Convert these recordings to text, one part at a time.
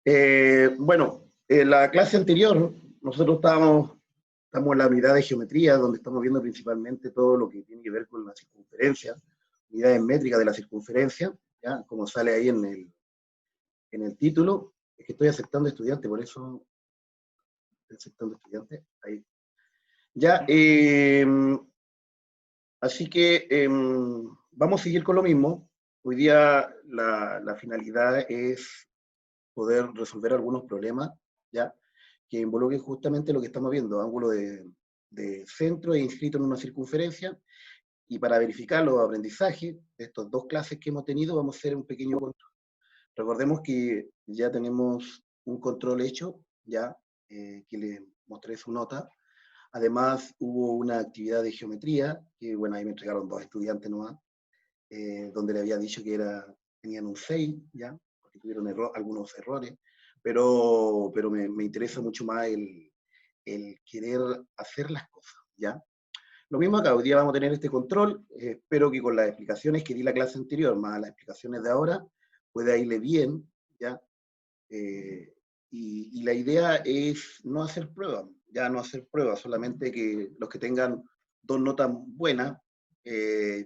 Bueno, en la clase anterior nosotros estamos en la unidad de geometría, donde estamos viendo principalmente todo lo que tiene que ver con la circunferencia, unidades métricas de la circunferencia, ¿ya? Como sale ahí en el título. Es que estoy aceptando estudiantes, por eso estoy aceptando estudiantes. Ahí. Ya, así que vamos a seguir con lo mismo. Hoy día la finalidad es poder resolver algunos problemas, ¿ya? Que involucren justamente lo que estamos viendo, ángulo de centro e inscrito en una circunferencia, y para verificar los aprendizajes de estas dos clases que hemos tenido, vamos a hacer un pequeño control. Recordemos que ya tenemos un control hecho, ya, que les mostré su nota. Además, hubo una actividad de geometría, que bueno, ahí me entregaron dos estudiantes nomás, donde le había dicho que tenían un 6, ya, porque tuvieron algunos errores, pero me interesa mucho más el querer hacer las cosas, ¿ya? Lo mismo acá, hoy día vamos a tener este control, espero que con las explicaciones que di la clase anterior, más las explicaciones de ahora, pueda irle bien, ¿ya? Y la idea es no hacer pruebas, ya no hacer pruebas, solamente que los que tengan dos notas buenas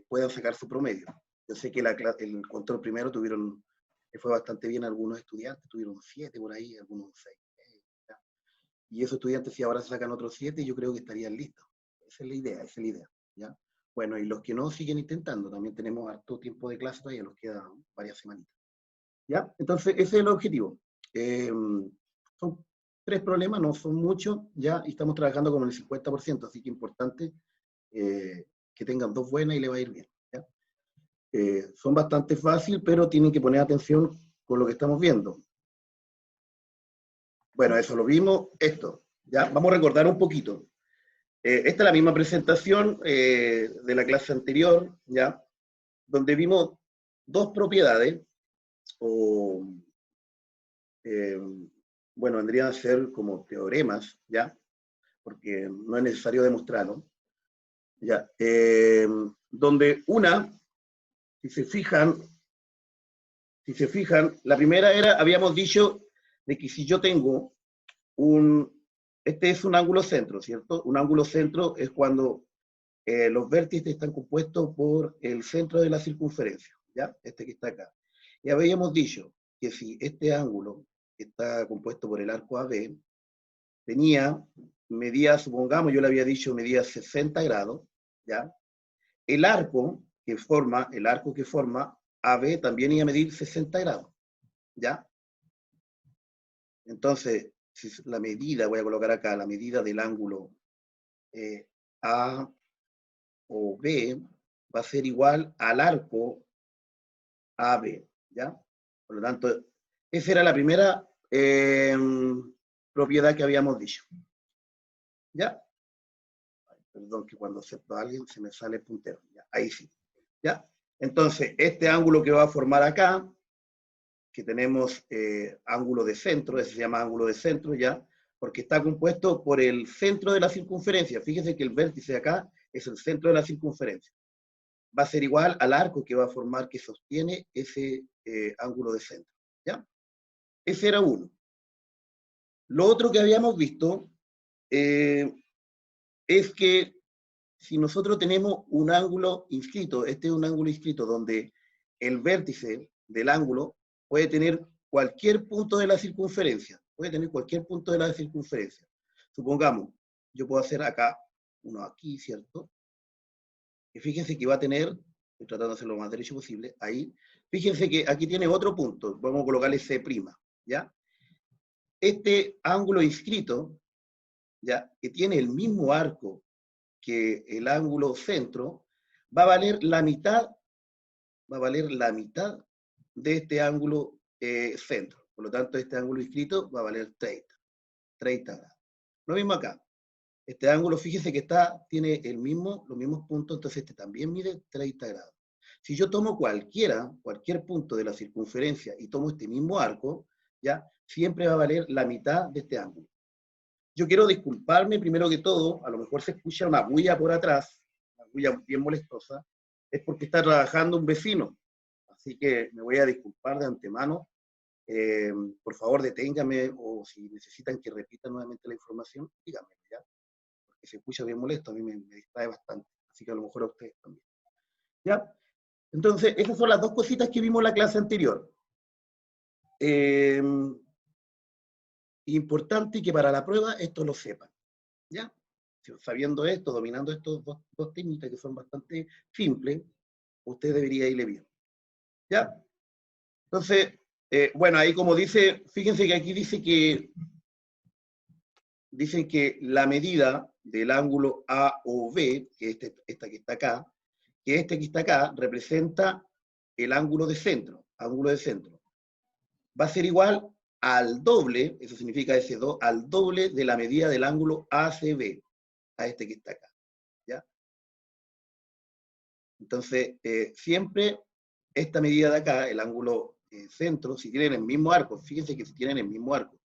puedan sacar su promedio. Yo sé que el control primero fue bastante bien algunos estudiantes, tuvieron 7 por ahí, algunos 6. Y esos estudiantes, si ahora se sacan otros 7, yo creo que estarían listos. Esa es la idea, esa es la idea. ¿Ya? Bueno, y los que no siguen intentando, también tenemos harto tiempo de clase, todavía nos quedan varias semanitas. ¿Ya? Entonces, ese es el objetivo. Son 3 problemas, no son muchos, ya, y estamos trabajando con el 50%, así que importante que tengan 2 buenas y le va a ir bien. ¿Ya? Son bastante fáciles, pero tienen que poner atención con lo que estamos viendo. Bueno, eso lo vimos, esto. ¿Ya? Vamos a recordar un poquito. Esta es la misma presentación de la clase anterior, ¿ya? Donde vimos dos propiedades, o bueno, vendrían a ser como teoremas, ¿ya? Porque no es necesario demostrarlo, ¿ya? Donde una, si se fijan, la primera era, habíamos dicho, de que si yo tengo este es un ángulo centro, ¿cierto? Un ángulo centro es cuando los vértices están compuestos por el centro de la circunferencia, ¿ya? Este que está acá. Y habíamos dicho que si este ángulo está compuesto por el arco AB, medía, supongamos, yo le había dicho, medía 60 grados, ¿ya? El arco que forma AB también iba a medir 60 grados, ¿ya? Entonces, si la medida, voy a colocar acá, la medida del ángulo A o B va a ser igual al arco AB, ¿ya? Por lo tanto, esa era la primera propiedad que habíamos dicho, ¿ya? Ay, perdón, que cuando acepto a alguien se me sale el puntero, ¿ya? Ahí sí, ¿ya? Entonces, este ángulo que va a formar acá, que tenemos ángulo de centro, ese se llama ángulo de centro, ¿ya? Porque está compuesto por el centro de la circunferencia. Fíjense que el vértice de acá es el centro de la circunferencia. Va a ser igual al arco que va a formar, que sostiene ese ángulo de centro, ¿ya? Ese era uno. Lo otro que habíamos visto es que si nosotros tenemos un ángulo inscrito, este es un ángulo inscrito donde el vértice del ángulo puede tener cualquier punto de la circunferencia, Supongamos, yo puedo hacer acá, uno aquí, ¿cierto? Y fíjense que va a tener, estoy tratando de hacerlo lo más derecho posible, ahí, fíjense que aquí tiene otro punto, vamos a colocarle C', ¿ya? Este ángulo inscrito, ¿ya? Que tiene el mismo arco que el ángulo centro, va a valer la mitad de este ángulo centro. Por lo tanto, este ángulo inscrito va a valer 30 grados. Lo mismo acá. Este ángulo, fíjese que tiene los mismos puntos, entonces este también mide 30 grados. Si yo tomo cualquier punto de la circunferencia y tomo este mismo arco, ¿ya? Siempre va a valer la mitad de este ángulo. Yo quiero disculparme primero que todo, a lo mejor se escucha una bulla por atrás, una bulla bien molestosa, es porque está trabajando un vecino. Así que me voy a disculpar de antemano Por favor, deténgame, o si necesitan que repita nuevamente la información, díganme, ¿ya? Porque se escucha bien molesto, a mí me distrae bastante, así que a lo mejor a ustedes también. ¿Ya? Entonces, esas son las dos cositas que vimos en la clase anterior. Importante que para la prueba esto lo sepan, ¿ya? Sabiendo esto, dominando estos dos técnicas que son bastante simples, usted debería irle bien, ¿ya? Entonces, bueno, ahí como dice, fíjense que aquí dice que la medida del ángulo AOB, que es esta que está acá, que este que está acá representa el ángulo de centro, va a ser igual al doble, eso significa al doble de la medida del ángulo ACB, a este que está acá, ¿ya? Entonces, siempre esta medida de acá, el ángulo centro, si tienen el mismo arco, fíjense que si tienen el mismo arco,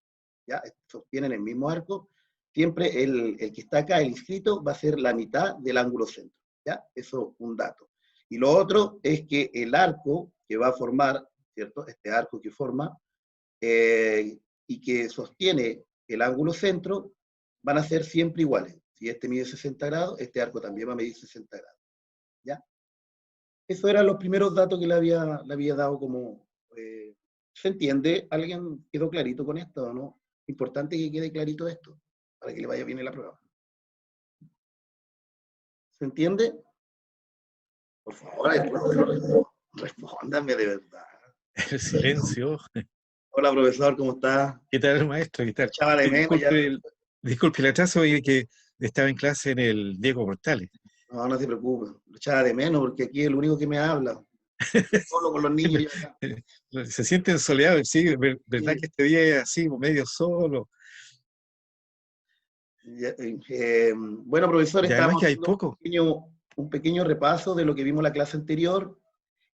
¿ya? Sostienen el mismo arco, siempre el que está acá, el inscrito, va a ser la mitad del ángulo centro, ¿ya? Eso es un dato. Y lo otro es que el arco que va a formar, ¿cierto? Este arco que forma, y que sostiene el ángulo centro, van a ser siempre iguales. Si este mide 60 grados, este arco también va a medir 60 grados, ¿ya? Esos eran los primeros datos que le había dado como... ¿se entiende? ¿Alguien quedó clarito con esto o no? Importante que quede clarito esto, para que le vaya bien en la prueba. ¿Se entiende? Por favor, respóndame de verdad. El silencio. Hola, profesor, ¿cómo está? ¿Qué tal, maestro? ¿Qué tal? Echaba de menos ya. Disculpe el atraso, y que estaba en clase en el Diego Portales. No, no se preocupe. Lo echaba de menos porque aquí es el único que me habla. Solo con los niños yo acá. Se siente soleado, sí, ¿verdad Sí. que este día es así, medio solo? Bueno, profesor, Y además estábamos que hay haciendo poco. un pequeño repaso de lo que vimos en la clase anterior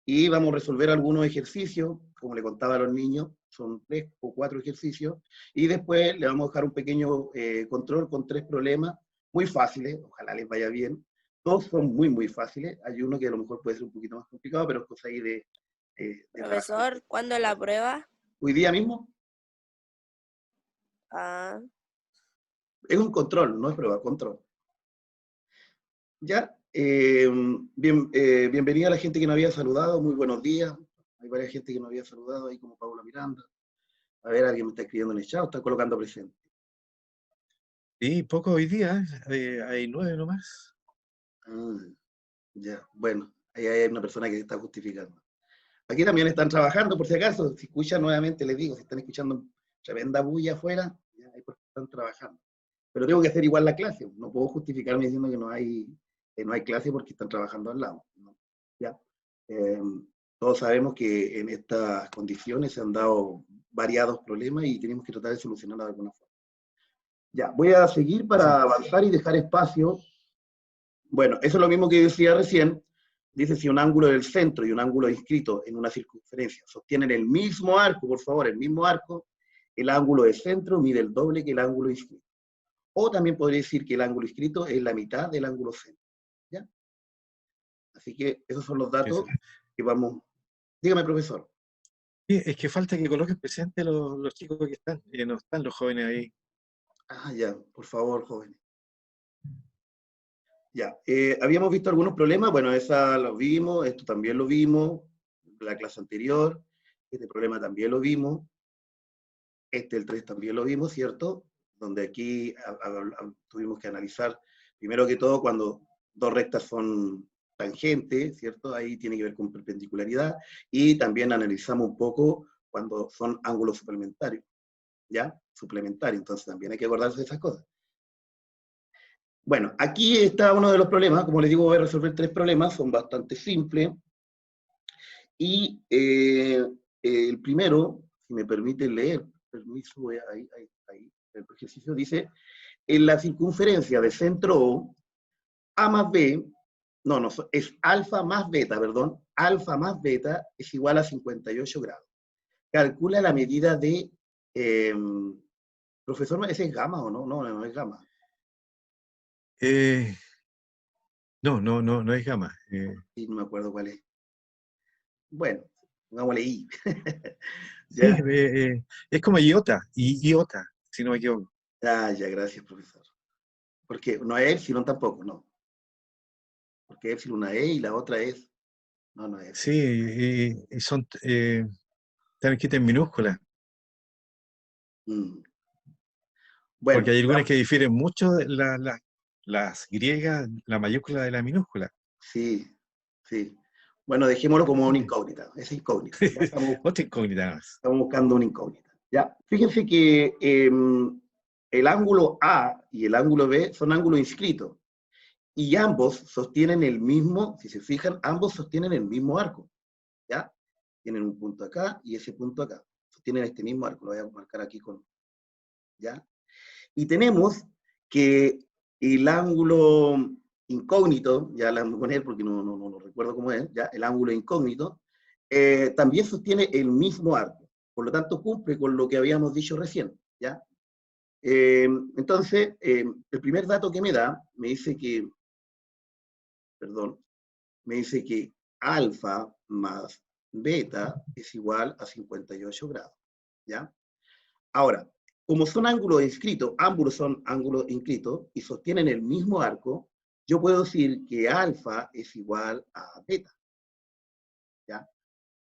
y vamos a resolver algunos ejercicios, como le contaba a los niños, son 3 o 4 ejercicios, y después le vamos a dejar un pequeño control con 3 problemas muy fáciles, ojalá les vaya bien. Todos son muy, muy fáciles. Hay uno que a lo mejor puede ser un poquito más complicado, pero es cosa ahí de trabajar. Profesor, ¿cuándo la prueba? Hoy día mismo Ah, es un control, no es prueba, control. Ya, bienvenida a la gente que nos había saludado, muy buenos días. Hay varias gente que nos había saludado ahí, como Paula Miranda. A ver, alguien me está escribiendo en el chat, está colocando presente. Sí, poco hoy día, hay 9 nomás. Ah, ya, bueno, ahí hay una persona que se está justificando. Aquí también están trabajando, por si acaso, si escuchan nuevamente, les digo, si están escuchando tremenda bulla afuera, ya, ahí porque están trabajando. Pero tengo que hacer igual la clase, no puedo justificarme diciendo que no hay clase porque están trabajando al lado, ¿no? ¿Ya? Eh, Todos sabemos que en estas condiciones se han dado variados problemas y tenemos que tratar de solucionarlos de alguna forma. Ya, voy a seguir Sí. para avanzar y dejar espacio. Bueno, eso es lo mismo que decía recién. Dice si un ángulo del centro y un ángulo inscrito en una circunferencia sostienen el mismo arco, por favor, el mismo arco, el ángulo de centro mide el doble que el ángulo inscrito. O también podría decir que el ángulo inscrito es la mitad del ángulo centro, ¿ya? Así que esos son los datos que vamos. Dígame, profesor. Sí, es que falta que coloquen presente los chicos que están, no están los jóvenes ahí. Ah, ya, por favor, jóvenes. Ya, habíamos visto algunos problemas, bueno, esa lo vimos, esto también lo vimos, la clase anterior, este problema también lo vimos, el 3 también lo vimos, ¿cierto? Donde aquí tuvimos que analizar, primero que todo, cuando dos rectas son tangentes, ¿cierto? Ahí tiene que ver con perpendicularidad, y también analizamos un poco cuando son ángulos suplementarios, ¿ya? Suplementarios, entonces también hay que acordarse de esas cosas. Bueno, aquí está uno de los problemas, como les digo, voy a resolver 3 problemas, son bastante simples, y el primero, si me permite leer, permiso, voy ahí, el ejercicio dice, en la circunferencia de centro O, A más B, no, es alfa más beta, perdón, alfa más beta es igual a 58 grados. Calcula la medida de, profesor, ¿ese es gamma o no? No, no es gamma. No es gamma. Sí, no me acuerdo cuál es. Bueno, pongámosle I. Sí, ¿Ya? es como iota, si no me equivoco. Ah, ya, gracias, profesor. Porque no es epsilon tampoco, no. Porque epsilon una E y la otra es. No, no es Sí, epsilon. y son, están escritas en minúsculas, Mm. porque Bueno, hay algunas que difieren mucho, las griegas, la mayúscula de la minúscula. sí, sí. Bueno, dejémoslo como una Sí. incógnita. Es incógnita. Ya estamos, Otra incógnita más. estamos buscando una incógnita. Ya. Fíjense que el ángulo A y el ángulo B son ángulos inscritos. Y ambos sostienen el mismo, si se fijan, ambos sostienen el mismo arco. ¿Ya? Tienen un punto acá y ese punto acá. Sostienen este mismo arco. Lo voy a marcar aquí con. ¿Ya? Y tenemos que el ángulo incógnito, ya la voy a poner porque no recuerdo cómo es, ya el ángulo incógnito, también sostiene el mismo arco. Por lo tanto, cumple con lo que habíamos dicho recién. ¿Ya? Entonces, el primer dato que me da, me dice que, perdón, me dice que alfa más beta es igual a 58 grados. ¿Ya? Ahora, como son ángulos inscritos, ambos son ángulos inscritos y sostienen el mismo arco, yo puedo decir que alfa es igual a beta, ¿ya?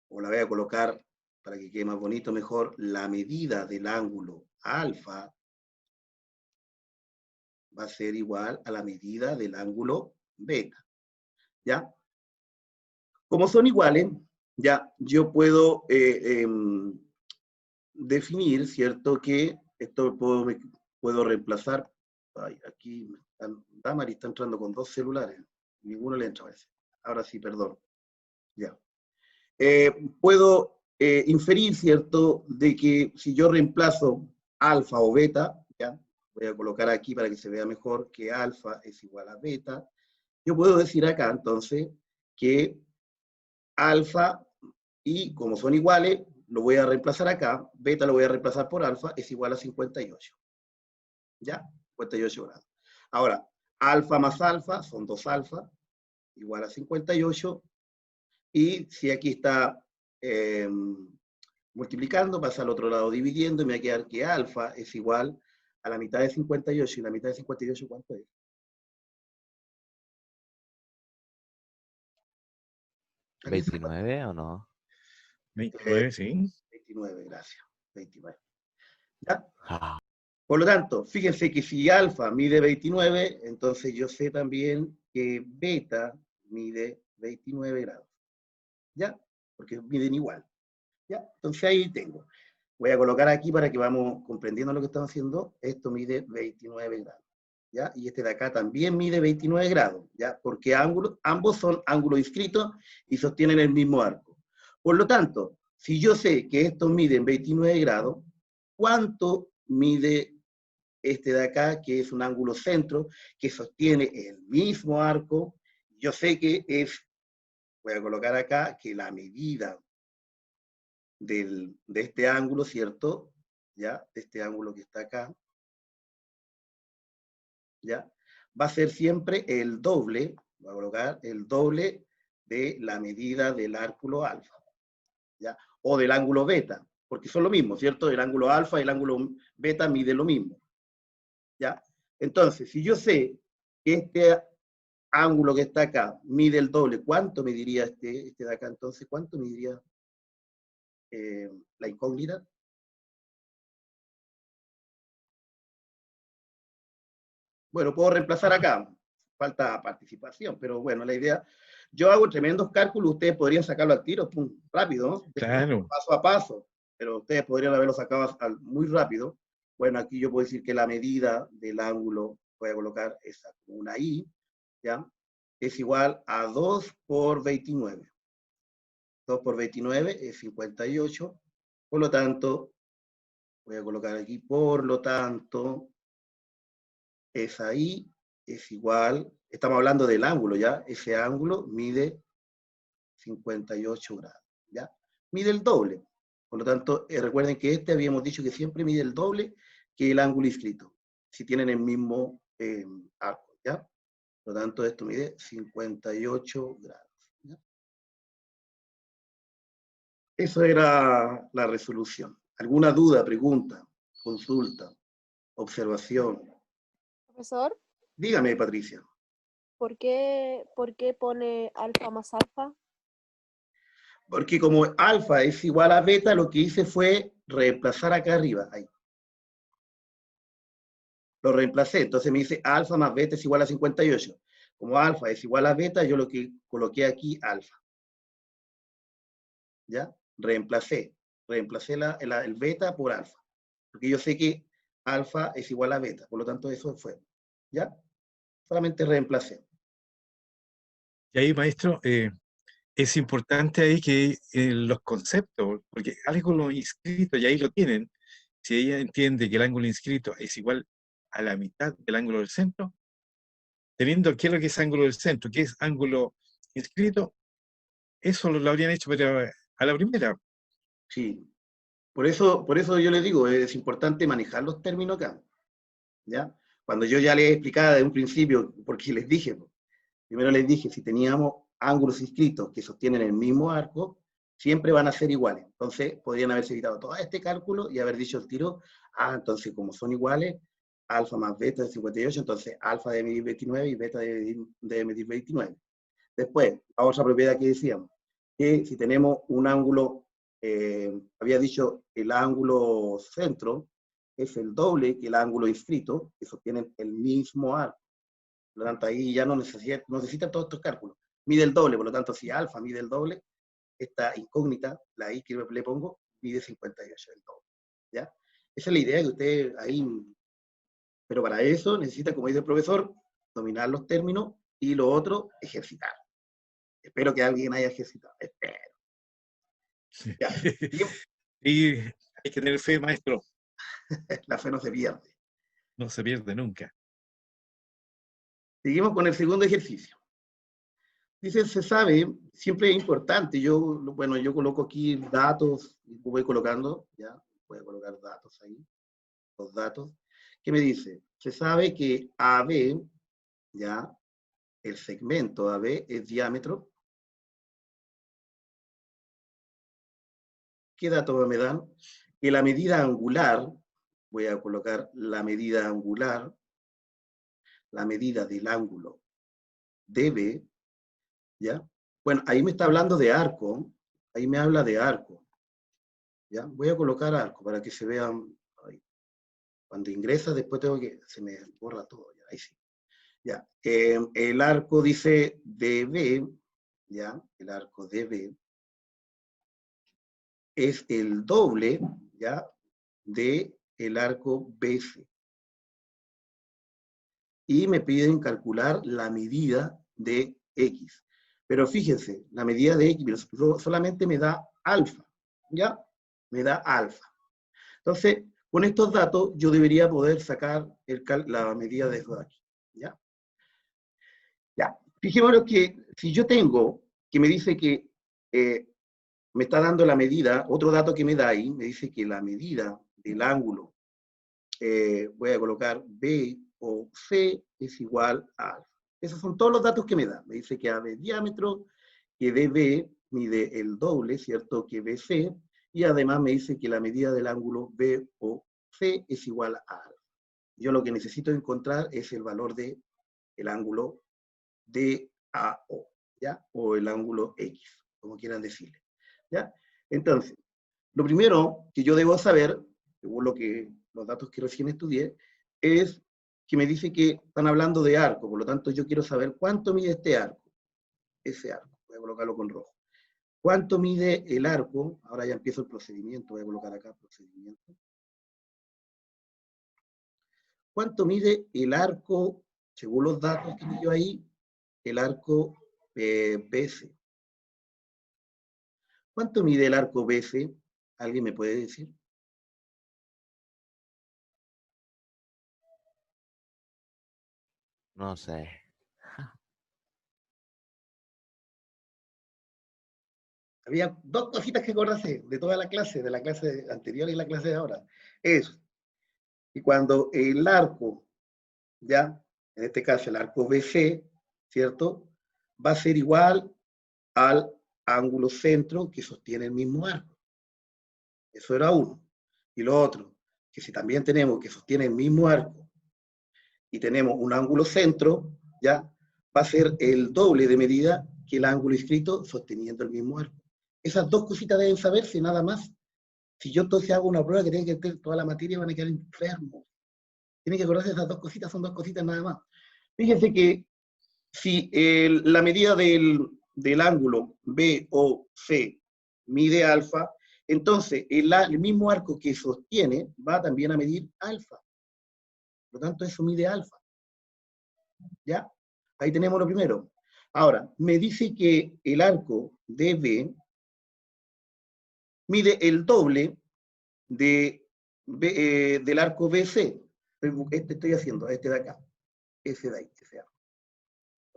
O la voy a colocar para que quede más bonito, mejor, la medida del ángulo alfa va a ser igual a la medida del ángulo beta, ¿ya? Como son iguales, ya yo puedo definir, ¿cierto? Que esto puedo reemplazar. Ay, aquí Damari está entrando con dos celulares. Ninguno le entra a veces. Ahora sí, perdón. Ya. Puedo inferir, ¿cierto? De que si yo reemplazo alfa o beta, ¿ya? Voy a colocar aquí para que se vea mejor que alfa es igual a beta. Yo puedo decir acá, entonces, que alfa y como son iguales, lo voy a reemplazar acá, beta lo voy a reemplazar por alfa, es igual a 58. ¿Ya? 58 grados. Ahora, alfa más alfa son 2 alfa, igual a 58. Y si aquí está multiplicando, pasa al otro lado dividiendo, y me va a quedar que alfa es igual a la mitad de 58. ¿Y la mitad de 58 cuánto es? ¿Alguien sabe cuánto? 29 o no? Eh, 29, sí. 29, gracias. 29. ¿Ya? Ah, Por lo tanto, fíjense que si alfa mide 29, entonces yo sé también que beta mide 29 grados. ¿Ya? Porque miden igual. ¿Ya? Entonces ahí tengo. Voy a colocar aquí para que vamos comprendiendo lo que estamos haciendo. Esto mide 29 grados. ¿Ya? Y este de acá también mide 29 grados. ¿Ya? Porque ambos son ángulos inscritos y sostienen el mismo arco. Por lo tanto, si yo sé que estos miden 29 grados, ¿cuánto mide este de acá, que es un ángulo centro, que sostiene el mismo arco? Yo sé que es, voy a colocar acá, que la medida de este ángulo, ¿cierto? ¿Ya? De este ángulo que está acá, ¿ya? Va a ser siempre el doble, voy a colocar el doble de la medida del ángulo alfa, ¿ya? O del ángulo beta, porque son lo mismo, ¿cierto? El ángulo alfa y el ángulo beta miden lo mismo, ¿ya? Entonces, si yo sé que este ángulo que está acá mide el doble, ¿cuánto mediría este de acá entonces? ¿Cuánto mediría la incógnita? Bueno, puedo reemplazar acá, falta participación, pero bueno, la idea, yo hago tremendos cálculos, ustedes podrían sacarlo al tiro, pum, rápido, ¿no? Claro. Paso a paso, pero ustedes podrían haberlo sacado muy rápido. Bueno, aquí yo puedo decir que la medida del ángulo, voy a colocar esa como una I, ¿ya? Es igual a 2 por 29. 2 por 29 es 58, por lo tanto, voy a colocar aquí, por lo tanto, esa I es igual, estamos hablando del ángulo, ¿ya? Ese ángulo mide 58 grados, ¿ya? Mide el doble. Por lo tanto, recuerden que este habíamos dicho que siempre mide el doble que el ángulo inscrito, si tienen el mismo arco, ¿ya? Por lo tanto, esto mide 58 grados, ¿ya? Eso era la resolución. ¿Alguna duda, pregunta, consulta, observación? Profesor, Dígame, Patricia. por qué pone alfa más alfa? Porque como alfa es igual a beta, lo que hice fue reemplazar acá arriba. Ahí. Lo reemplacé. Entonces me dice alfa más beta es igual a 58. Como alfa es igual a beta, yo lo que coloqué aquí alfa. ¿Ya? Reemplacé el beta por alfa. Porque yo sé que alfa es igual a beta. Por lo tanto, eso fue. ¿Ya? Solamente reemplacé. Y ahí, maestro, es importante ahí que los conceptos, porque ángulo inscrito, y ahí lo tienen, si ella entiende que el ángulo inscrito es igual a la mitad del ángulo del centro, teniendo qué es lo que es ángulo del centro, qué es ángulo inscrito, eso lo habrían hecho pero a la primera. Sí. Por eso yo les digo, es importante manejar los términos acá. ¿Ya? Cuando yo ya les explicaba de un principio, porque les dije, primero les dije, si teníamos ángulos inscritos que sostienen el mismo arco, siempre van a ser iguales. Entonces, podrían haberse evitado todo este cálculo y haber dicho el tiro, entonces, como son iguales, alfa más beta de 58, entonces alfa debe medir 29 y beta debe medir 29. Después, la otra propiedad que decíamos, que si tenemos un ángulo, había dicho el ángulo centro, es el doble que el ángulo inscrito, que sostienen el mismo arco. Por lo tanto, ahí ya no necesita todos estos cálculos. Mide el doble, por lo tanto, si alfa mide el doble, esta incógnita, la i que le pongo, mide 58, el doble. ¿Ya? Esa es la idea que usted ahí, pero para eso necesita, como dice el profesor, dominar los términos y lo otro, ejercitar. Espero que alguien haya ejercitado. Espero. Sí. Ya. Y hay que tener fe, maestro, La fe no se pierde. no se pierde nunca. Seguimos con el segundo ejercicio. Dice, se sabe, siempre es importante, bueno, yo coloco aquí datos, voy colocando, ya, voy a colocar datos ahí, los datos, que me dice, se sabe que AB, ya, el segmento AB es diámetro. ¿Qué datos me dan? Que la medida angular, voy a colocar la medida angular, la medida del ángulo DB, ¿ya? Bueno, ahí me está hablando de arco, ahí me habla de arco, ¿ya? Voy a colocar arco para que se vean, ahí. Cuando ingresa después tengo que, se me borra todo, ya, ahí sí. Ya, el arco dice DB, ¿ya? El arco DB es el doble, ¿ya? De el arco BC. Y me piden calcular la medida de X. Pero fíjense, la medida de X solamente me da alfa, ¿ya? Me da alfa. Entonces, con estos datos yo debería poder sacar la medida de eso de aquí, ¿ya? Ya, fijémonos que si yo tengo, que me dice que me está dando la medida, otro dato que me da ahí, me dice que la medida del ángulo, voy a colocar B o C es igual a alfa. Esos son todos los datos que me da. Me dice que AB es diámetro, que DB mide el doble, ¿cierto? Que BC, y además me dice que la medida del ángulo B o C es igual a alfa. Yo lo que necesito encontrar es el valor del ángulo DAO, ¿ya? O el ángulo X, como quieran decirle, ¿ya? Entonces, lo primero que yo debo saber, según los datos que recién estudié, es que me dice que están hablando de arco, por lo tanto yo quiero saber cuánto mide este arco, ese arco, voy a colocarlo con rojo. ¿Cuánto mide el arco? Ahora ya empiezo el procedimiento, voy a colocar acá procedimiento. ¿Cuánto mide el arco, según los datos que me dio ahí, el arco BC? ¿Cuánto mide el arco BC? ¿Alguien me puede decir? No sé. Había dos cositas que acordarse de toda la clase, de la clase anterior y la clase de ahora. Es que cuando el arco, ya, en este caso el arco BC, ¿cierto? Va a ser igual al ángulo centro que sostiene el mismo arco. Eso era uno. Y lo otro, que si también tenemos que sostiene el mismo arco y tenemos un ángulo centro, ya va a ser el doble de medida que el ángulo inscrito sosteniendo el mismo arco. Esas dos cositas deben saberse, nada más. Si yo entonces hago una prueba que tiene que tener toda la materia, van a quedar enfermos. Tienen que acordarse de esas dos cositas, son dos cositas nada más. Fíjense que si la medida del ángulo BOC mide alfa, entonces el mismo arco que sostiene va también a medir alfa. Por lo tanto, eso mide alfa. ¿Ya? Ahí tenemos lo primero. Ahora, me dice que el arco DB mide el doble del arco BC. Este estoy haciendo, este de acá. Ese de ahí, ese arco.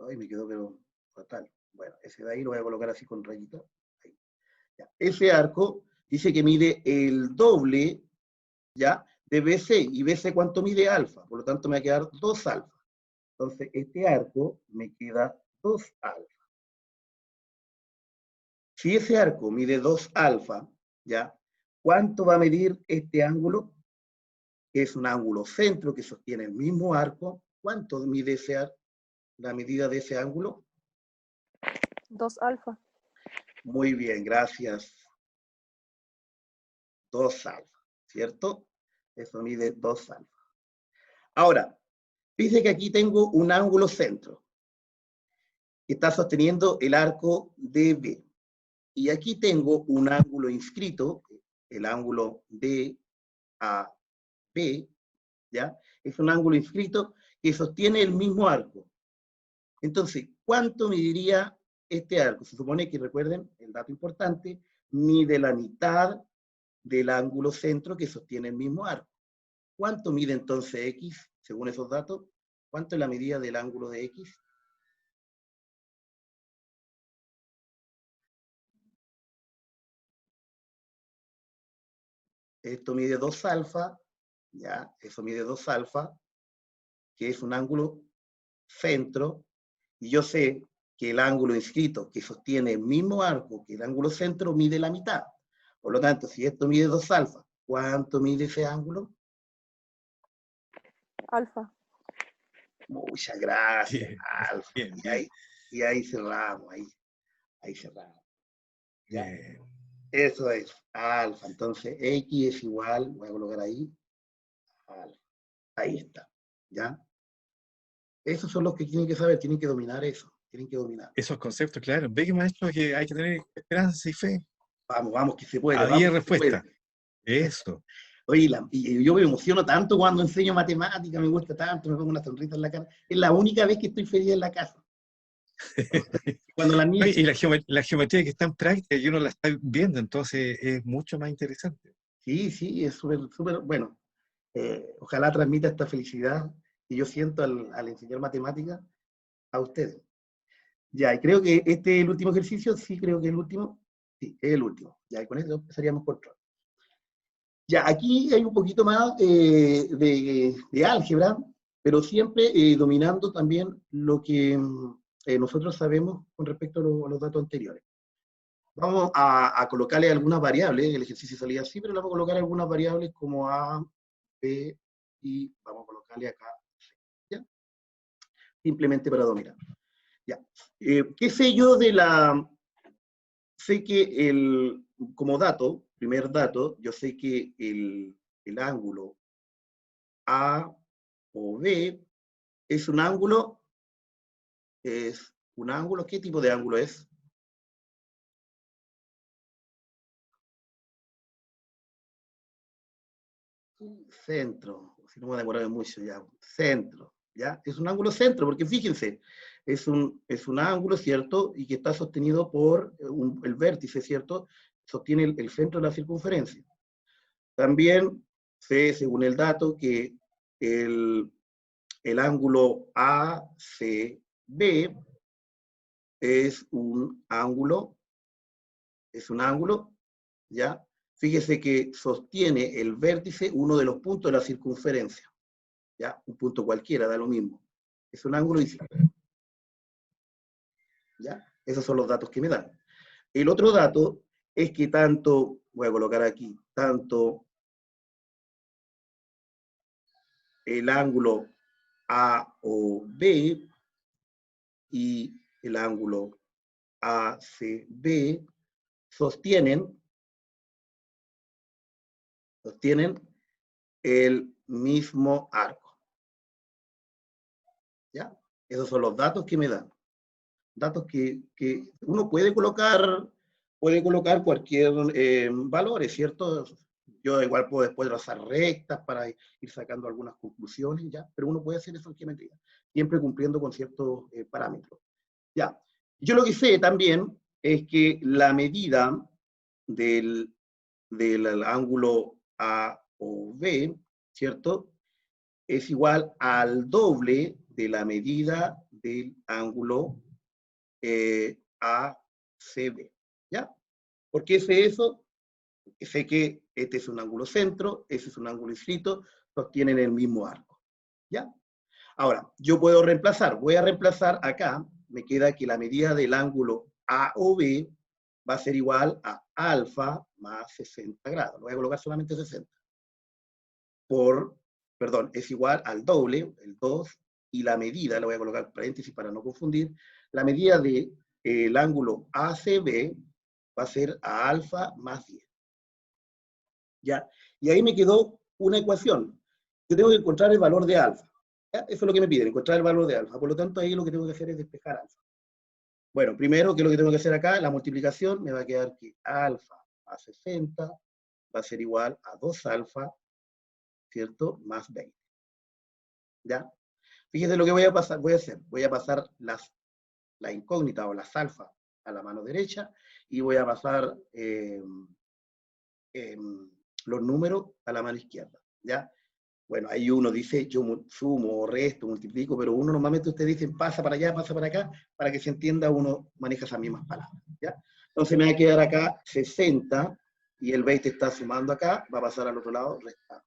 Ay, me quedó pero fatal. Bueno, ese de ahí lo voy a colocar así con rayita. Ahí. Ya. Ese arco dice que mide el doble, ¿ya?, de BC. ¿Y BC cuánto mide? Alfa. Por lo tanto, me va a quedar 2 alfa. Entonces, este arco me queda 2 alfa. Si ese arco mide 2 alfa, ¿ya?, ¿cuánto va a medir este ángulo? Es un ángulo centro que sostiene el mismo arco. ¿Cuánto mide ese arco? La medida de ese ángulo. 2 alfa. Muy bien, gracias. 2 alfa, ¿cierto? Eso mide 2 alfa. Ahora, dice que aquí tengo un ángulo centro que está sosteniendo el arco DB. Y aquí tengo un ángulo inscrito, el ángulo DAB, ¿ya? Es un ángulo inscrito que sostiene el mismo arco. Entonces, ¿cuánto mediría este arco? Se supone que, recuerden, el dato importante, mide la mitad del ángulo centro que sostiene el mismo arco. ¿Cuánto mide entonces X, según esos datos? ¿Cuánto es la medida del ángulo de X? Esto mide 2 alfa, ya, eso mide 2 alfa, que es un ángulo centro, y yo sé que el ángulo inscrito que sostiene el mismo arco que el ángulo centro mide la mitad. Por lo tanto, si esto mide 2 alfa, ¿cuánto mide ese ángulo? Alfa. Muchas gracias, Bien, alfa. bien, Y bien. ahí cerramos, ahí cerramos. ¿Ya? Bien. Eso es, alfa. Entonces, X es igual, voy a colocar ahí, alfa. Ahí está. ¿Ya? Esos son los que tienen que saber, tienen que dominar eso, tienen que dominar. Esos conceptos, claro. Ve que maestro que hay que tener esperanza y fe. Vamos, vamos, que se puede, Había vamos, que se puede. respuesta. Eso. Oye, y yo me emociono tanto cuando enseño matemática, me gusta tanto, me pongo una sonrisa en la cara. Es la única vez que estoy feliz en la casa. Cuando las No, niñas... y la geometría que está en práctica y uno la está viendo, entonces es mucho más interesante. Sí, sí, es súper, súper bueno. Ojalá transmita esta felicidad que yo siento al enseñar matemática a ustedes. Ya, y creo que este es el último ejercicio, sí, creo que es el último. Sí, es el último. Ya, y con eso empezaríamos por otro. Ya, aquí hay un poquito más de álgebra, pero siempre dominando también lo que nosotros sabemos con respecto a los datos anteriores. Vamos a colocarle algunas variables, el ejercicio salía así, pero le vamos a colocar algunas variables como A, B, y vamos a colocarle acá C, ¿ya? Simplemente para dominar. Ya. ¿Qué sé yo de la...? Sé que como dato, primer dato, yo sé que el ángulo A o B es un ángulo, ¿qué tipo de ángulo es? Centro, si no me demorado mucho ya, centro, ¿ya? Es un ángulo centro, porque fíjense, es un ángulo, ¿cierto? Y que está sostenido por el vértice, ¿cierto? Sostiene el centro de la circunferencia. También sé, según el dato, que el ángulo ACB es un ángulo, ¿ya? Fíjese que sostiene el vértice uno de los puntos de la circunferencia, ¿ya? Un punto cualquiera, da lo mismo. Es un ángulo distinto, ¿ya? Esos son los datos que me dan. El otro dato es que tanto voy a colocar aquí tanto el ángulo AOB y el ángulo ACB sostienen el mismo arco. ¿Ya? Esos son los datos que me dan. Datos que uno puede colocar cualquier valor, ¿es cierto? Yo igual puedo después trazar rectas para ir sacando algunas conclusiones, ¿ya? Pero uno puede hacer eso en geometría, siempre cumpliendo con ciertos parámetros. ¿Ya? Yo lo que sé también es que la medida del ángulo A o B, ¿cierto? Es igual al doble de la medida del ángulo ACB. ¿Ya? ¿Por qué sé eso? Porque sé que este es un ángulo centro, ese es un ángulo inscrito, sostienen el mismo arco. ¿Ya? Ahora, yo puedo reemplazar, voy a reemplazar acá, me queda que la medida del ángulo AOB va a ser igual a alfa más 60 grados. Lo voy a colocar solamente 60. Perdón, es igual al doble, el 2, y la medida, le voy a colocar paréntesis para no confundir, la medida del ángulo ACB va a ser a alfa más 10. ¿Ya? Y ahí me quedó una ecuación. Yo tengo que encontrar el valor de alfa. ¿Ya? Eso es lo que me piden, encontrar el valor de alfa. Por lo tanto, ahí lo que tengo que hacer es despejar alfa. Bueno, primero, ¿qué es lo que tengo que hacer acá? La multiplicación me va a quedar que alfa a 60 va a ser igual a 2 alfa, ¿cierto? Más 20. ¿Ya? Fíjense lo que voy a pasar, voy a pasar la incógnita o las alfa a la mano derecha y voy a pasar los números a la mano izquierda, ¿ya? Bueno, ahí uno dice, yo sumo, resto, multiplico, pero uno normalmente ustedes dicen, pasa para allá, pasa para acá, para que se entienda, uno maneja esas mismas palabras, ¿ya? Entonces me va a quedar acá 60, y el 20 está sumando acá, va a pasar al otro lado, restando.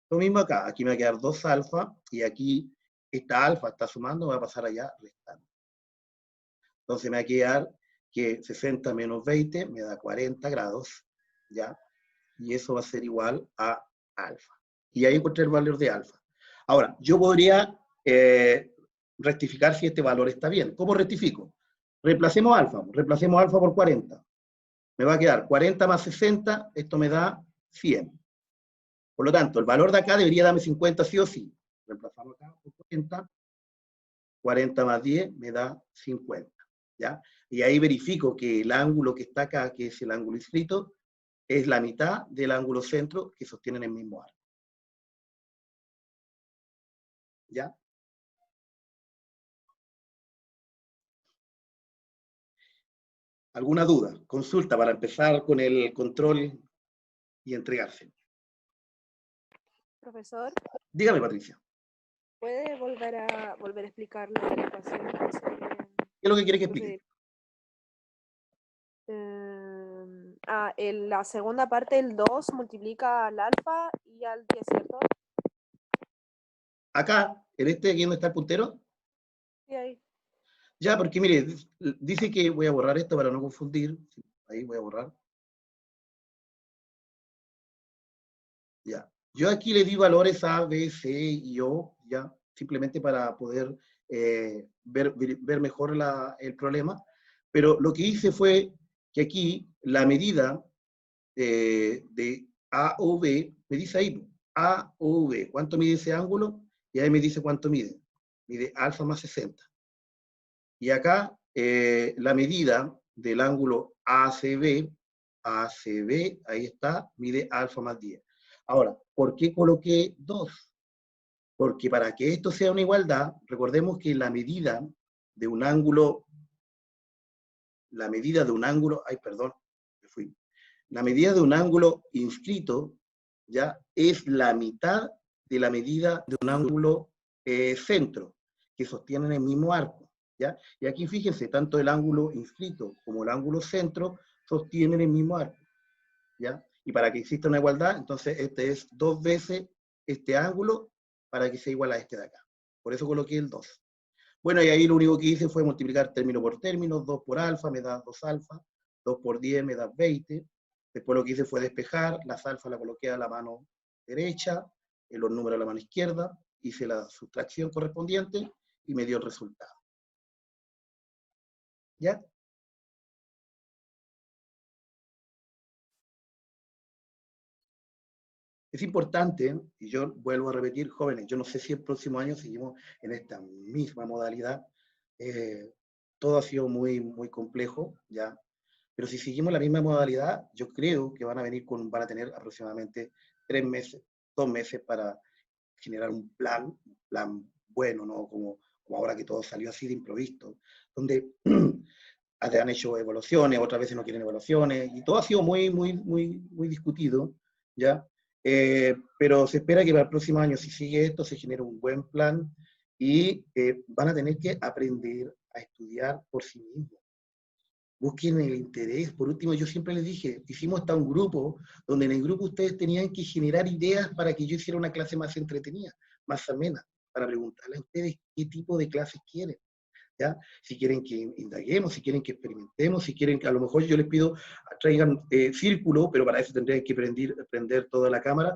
Lo mismo acá, aquí me va a quedar 2 alfa, y aquí esta alfa está sumando, va a pasar allá, restando. Entonces me va a quedar que 60 menos 20 me da 40 grados, ¿ya? Y eso va a ser igual a alfa. Y ahí encontré el valor de alfa. Ahora, yo podría rectificar si este valor está bien. ¿Cómo rectifico? Reemplacemos alfa por 40. Me va a quedar 40 más 60, esto me da 100. Por lo tanto, el valor de acá debería darme 50 sí o sí. Reemplazamos acá por 40. 40 más 10 me da 50. ¿Ya? Y ahí verifico que el ángulo que está acá, que es el ángulo inscrito, es la mitad del ángulo centro que sostienen el mismo arco. ¿Ya? ¿Alguna duda? Consulta para empezar con el control y entregarse. Profesor, Dígame, Patricia. ¿puede volver a explicar lo de la ecuación? ¿Qué es lo que quiere que explique? La segunda parte, el 2 multiplica al alfa y al 10, ¿cierto? Acá, en este, aquí donde está el puntero. Sí, ahí. Ya, porque mire, dice que voy a borrar esto para no confundir. Ahí voy a borrar. Ya. Yo aquí le di valores A, B, C y O, ya, simplemente para poder ver mejor el problema. Pero lo que hice fue que aquí la medida de A o B, me dice ahí, A o B, ¿cuánto mide ese ángulo? Y ahí me dice cuánto mide. Mide alfa más 60. Y acá la medida del ángulo ACB, ahí está, mide alfa más 10. Ahora, ¿por qué coloqué 2? Porque para que esto sea una igualdad, recordemos que la medida de un ángulo, ay, perdón, me fui. La medida de un ángulo inscrito, ya, es la mitad de la medida de un ángulo centro, que sostienen el mismo arco, ¿ya? Y aquí fíjense, tanto el ángulo inscrito como el ángulo centro sostienen el mismo arco, ¿ya? Y para que exista una igualdad, entonces este es 2 veces este ángulo para que sea igual a este de acá. Por eso coloqué el 2. Bueno, y ahí lo único que hice fue multiplicar término por término, 2 por alfa me da 2 alfa, 2 por 10 me da 20, Después lo que hice fue despejar, las alfas la coloqué a la mano derecha, los números a la mano izquierda, hice la sustracción correspondiente y me dio el resultado. ¿Ya? Es importante, y yo vuelvo a repetir, jóvenes, yo no sé si el próximo año seguimos en esta misma modalidad. Todo ha sido muy complejo, ¿ya? Pero si seguimos la misma modalidad, yo creo que van a tener aproximadamente 3 meses, 2 meses para generar un plan bueno, ¿no? Como ahora que todo salió así de improviso, donde han hecho evaluaciones, otras veces no quieren evaluaciones, y todo ha sido muy discutido, ¿ya? Pero se espera que para el próximo año, si sigue esto, se genere un buen plan y van a tener que aprender a estudiar por sí mismos. Busquen el interés. Por último, yo siempre les dije, hicimos hasta un grupo, donde en el grupo ustedes tenían que generar ideas para que yo hiciera una clase más entretenida, más amena, para preguntarle a ustedes qué tipo de clases quieren. ¿Ya? Si quieren que indaguemos, si quieren que experimentemos, si quieren que a lo mejor yo les pido traigan círculo, pero para eso tendrían que prender toda la cámara,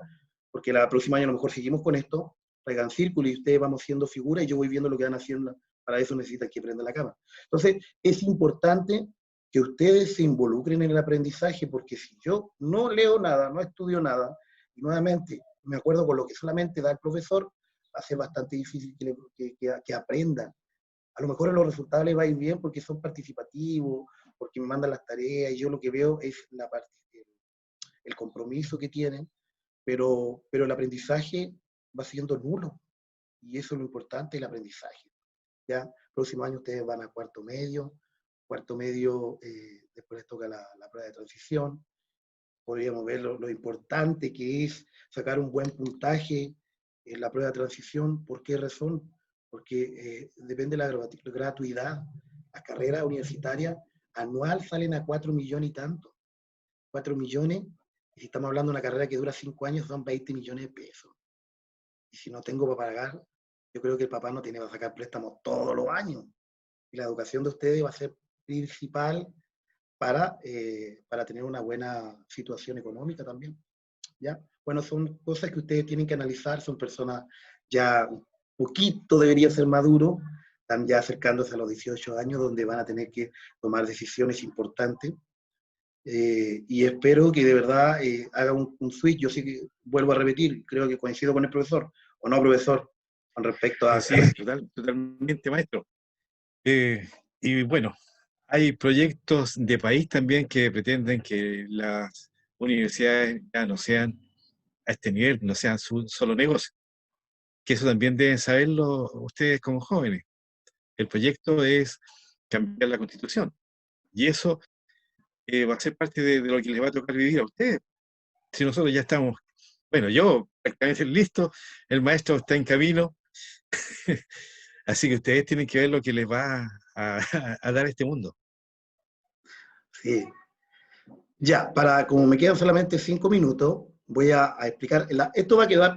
porque la próxima año a lo mejor seguimos con esto, traigan círculo y ustedes vamos haciendo figuras y yo voy viendo lo que van haciendo, para eso necesitan que prenda la cámara. Entonces, es importante que ustedes se involucren en el aprendizaje, porque si yo no leo nada, no estudio nada, y nuevamente me acuerdo con lo que solamente da el profesor, va a ser bastante difícil que aprendan. A lo mejor en los resultados les va a ir bien porque son participativos, porque me mandan las tareas, y yo lo que veo es el compromiso que tienen, pero el aprendizaje va siendo nulo, y eso es lo importante, el aprendizaje. Ya, próximo año ustedes van a cuarto medio, después les toca la prueba de transición, podríamos ver lo importante que es sacar un buen puntaje en la prueba de transición. ¿Por qué razón? Porque depende de la gratuidad. Las carreras universitarias anual salen a 4 millones y tanto. 4 millones, y si estamos hablando de una carrera que dura 5 años, son 20 millones de pesos. Y si no tengo para pagar, yo creo que el papá no tiene para sacar préstamos todos los años. Y la educación de ustedes va a ser principal para tener una buena situación económica también. ¿Ya? Bueno, son cosas que ustedes tienen que analizar, son personas ya un poquito debería ser maduro, están ya acercándose a los 18 años, donde van a tener que tomar decisiones importantes, y espero que de verdad haga un switch. Yo sí que vuelvo a repetir, creo que coincido con el profesor, o no, profesor, con respecto a... Así es, totalmente, maestro. Y bueno, hay proyectos de país también que pretenden que las universidades ya no sean a este nivel, no sean solo negocio, que eso también deben saberlo ustedes como jóvenes. El proyecto es cambiar la Constitución, y eso va a ser parte de lo que les va a tocar vivir a ustedes. Si nosotros ya estamos, bueno, yo prácticamente listo, el maestro está en camino, así que ustedes tienen que ver lo que les va a dar este mundo. Sí. Ya, como me quedan solamente 5 minutos, voy a explicar. Esto va a quedar,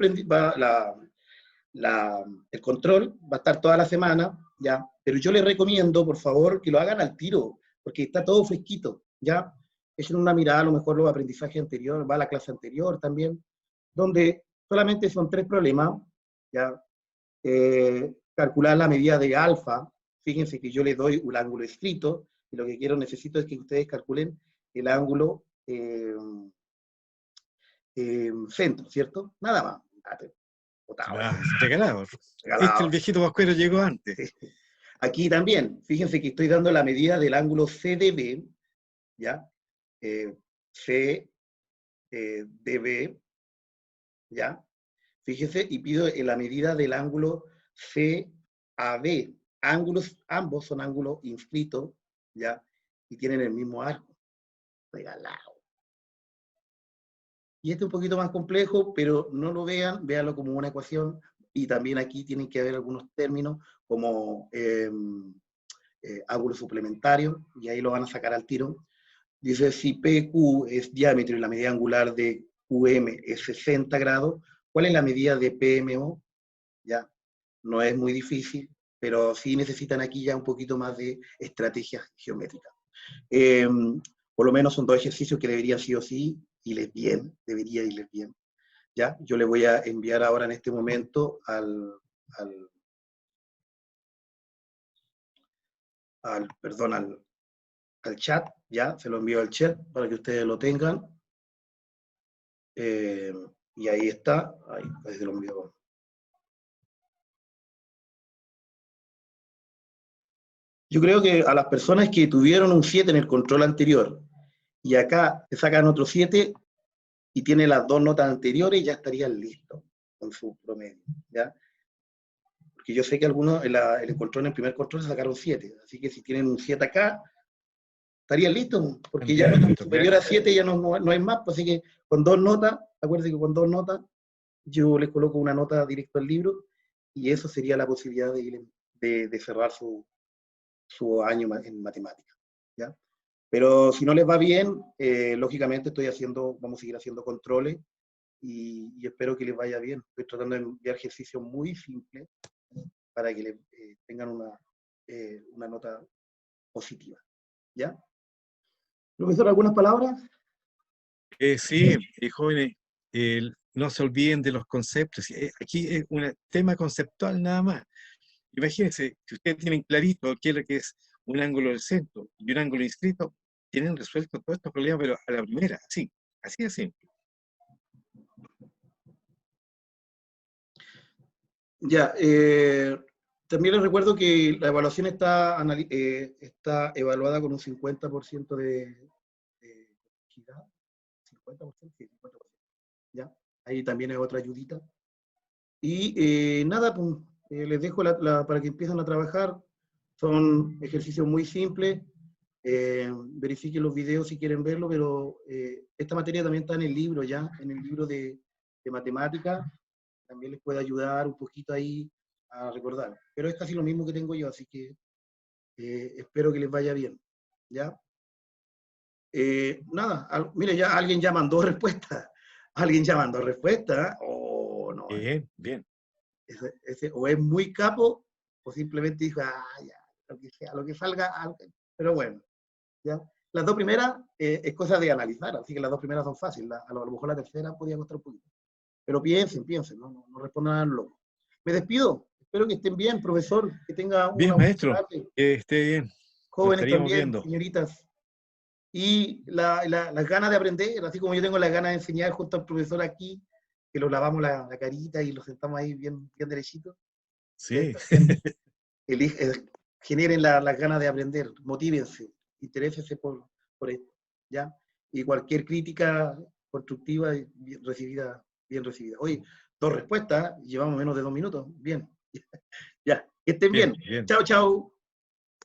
el control va a estar toda la semana, ya, pero yo les recomiendo, por favor, que lo hagan al tiro, porque está todo fresquito, ya. Echen una mirada, a lo mejor los aprendizajes anteriores, va a la clase anterior también, donde solamente son 3 problemas, ya. Calcular la medida de alfa, fíjense que yo les doy un ángulo escrito, y lo que necesito es que ustedes calculen el ángulo centro, ¿cierto? Nada más. Regalado. Este, el Regalado. viejito Pascuero llegó antes. Aquí también, fíjense que estoy dando la medida del ángulo CDB, ¿ya? CDB, ¿ya? Fíjense, y pido la medida del ángulo CAB. Ambos son ángulos inscritos, ¿ya? Y tienen el mismo arco. Regalado. Y este es un poquito más complejo, pero no lo vean, véanlo como una ecuación, y también aquí tienen que haber algunos términos como ángulo suplementario, y ahí lo van a sacar al tiro. Dice, si PQ es diámetro y la medida angular de QM es 60 grados, ¿cuál es la medida de PMO? Ya, no es muy difícil, pero sí necesitan aquí ya un poquito más de estrategia geométrica. Por lo menos son 2 ejercicios que deberían sí o sí irles bien, debería irles bien. ¿Ya? Yo le voy a enviar ahora en este momento al chat, ya, se lo envío al chat para que ustedes lo tengan. Y ahí está, ahí se lo envío. Yo creo que a las personas que tuvieron un 7 en el control anterior y acá te sacan otro 7 y tiene las 2 notas anteriores, ya estarían listos con su promedio, ¿ya? Porque yo sé que algunos en el control, en el primer control se sacaron 7, así que si tienen un 7 acá, estarían listos, porque ya nota superior a 7 ya no hay más, pues, así que con 2 notas, acuérdense que con 2 notas, yo les coloco una nota directo al libro, y eso sería la posibilidad de cerrar su año en matemáticas, ¿ya? Pero si no les va bien, lógicamente vamos a seguir haciendo controles, y espero que les vaya bien. Estoy tratando de enviar ejercicios muy simples para que tengan una nota positiva, ¿ya? Profesor, ¿algunas palabras? Sí, jóvenes, no se olviden de los conceptos. Aquí es un tema conceptual nada más. Imagínense, si ustedes tienen clarito qué es lo que es un ángulo del centro y un ángulo inscrito, tienen resuelto todos estos problemas, pero a la primera, así de simple. Ya, también les recuerdo que la evaluación está evaluada con un 50% de complejidad. 50%, sí, 50%. ¿Ya? Ahí también hay otra ayudita. Y nada, pues, les dejo para que empiecen a trabajar. Son ejercicios muy simples. Verifiquen los videos si quieren verlo, pero esta materia también está en el libro ya, en el libro de matemáticas. También les puede ayudar un poquito ahí a recordar. Pero es casi lo mismo que tengo yo, así que espero que les vaya bien. ¿Ya? Nada, mire, ya alguien ya mandó respuesta. Alguien ya mandó respuesta. Oh, no. Bien, bien. O es muy capo, o simplemente dijo, ya, lo que sea, lo que salga. Pero bueno, ¿ya? Las 2 primeras es cosa de analizar, así que las 2 primeras son fáciles. A lo mejor la tercera podría costar un poquito. Pero piensen, no respondan a lo loco. Me despido. Espero que estén bien, profesor, que tenga Bien, una buena maestro, tarde. que esté bien. Nos Jóvenes estaríamos también, viendo. señoritas. Y las ganas de aprender, así como yo tengo las ganas de enseñar junto al profesor aquí, que lo lavamos la carita y lo sentamos ahí bien, bien derechito. Sí. Generen las ganas de aprender, motívense, interésense por esto, ¿ya? Y cualquier crítica constructiva, bien recibida, bien recibida. Oye, 2 respuestas, llevamos menos de 2 minutos, bien. Ya, que estén Bien, bien. bien. Chao, chao.